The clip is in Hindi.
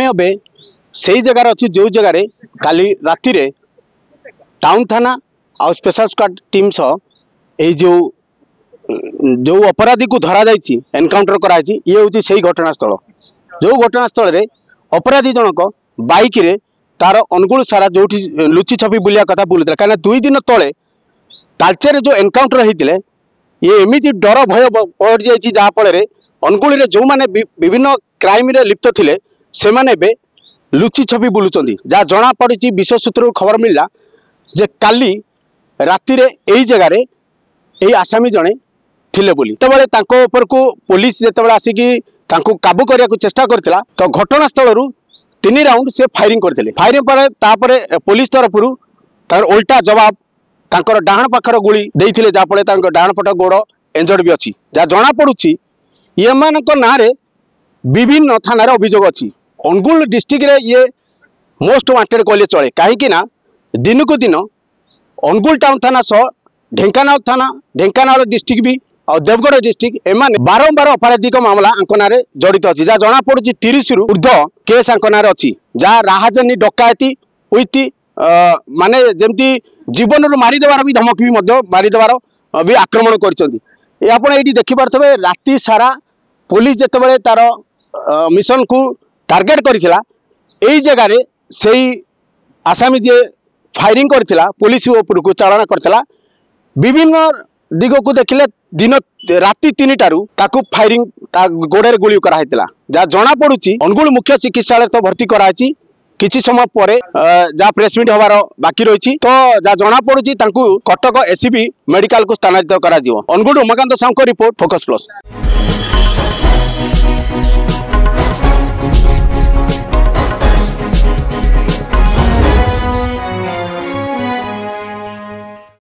अबे से जगार अच्छी जो जगार काली राति रे टाउन थाना आ स्पेशल स्क्वाड टीम सह जो जो अपराधी को धरा जाइए एनकाउंटर कराई ये हूँ से घटनास्थल जो घटनास्थल रे अपराधी जनक बाइक रे तार अनुगुल सारा जो लुचि छपी बुलिया कथा बुलूला कहीं 2 दिन तले तालचेर जो एनकाउंटर होते ये एमती डर भय बढ़ जाइए जहाँफल अनुगुल जो मैंने विभिन्न क्राइम रे लिप्त थे से मैंने लुचि छपी बुलूँ जहाँ जना पड़ी विश्व सूत्र खबर मिलला जे काली राति रे यही जगार यही आसामी जड़े थिले बोली तेबले को पुलिस जिते आसिकी काबू करने को चेष्टा करथिला तो घटनास्थल 3 राउंड से फायरिंग करथिले फायरिंग पर पुलिस तरफ उल्टा जवाब तांकर डाहण पाखर गुली देइथिले जाफले तांकर डाहण पट गोड़ इंजर्ड भी अच्छी जहाँ जना पड़ुछि ये मानक ना रे विभिन्न थाना अभियोग अच्छी अनुगुल डिस्ट्रिक्ट रे ये मोस्ट वांटेड कहले चले कहीं दिन को दिन अनुगुल टाउन थाना सह ढेंकानाल डिस्ट्रिक्ट भी और देवगढ़ डिस्ट्रिक्ट एमाने बारंबार अपराधिक मामला आंकना जड़ित अच्छी जहाँ जना पड़ी 30 रु ऊर्ध केस आंकना अच्छी जहाँ राहाजानी डकायती विथ माने जमती जीवन रू मारिदेवार भी धमकी भी मारिदेवार भी आक्रमण कर देखिपे राति सारा पुलिस जिते तार मिशन को टार्गेट करथिला एई जगार से आसामी जे फायरिंग करथिला पुलिस ऊपर को चालना करथिला विभिन्न दिग को देखिले दिन राति 3टारू ताकू फायरिंग गोड़े गुली कराइला जहाँ जना पड़ुछि अनुगुल मुख्य चिकित्सालय तो भर्ती कराई किछि समय पर जहाँ प्रेसमिट हबार बाकी रही तो जहाँ जना पड़ुछि कटक एसीबी मेडिकल को स्थानांतरित करा Anugul Umakant Sahu report focus plus.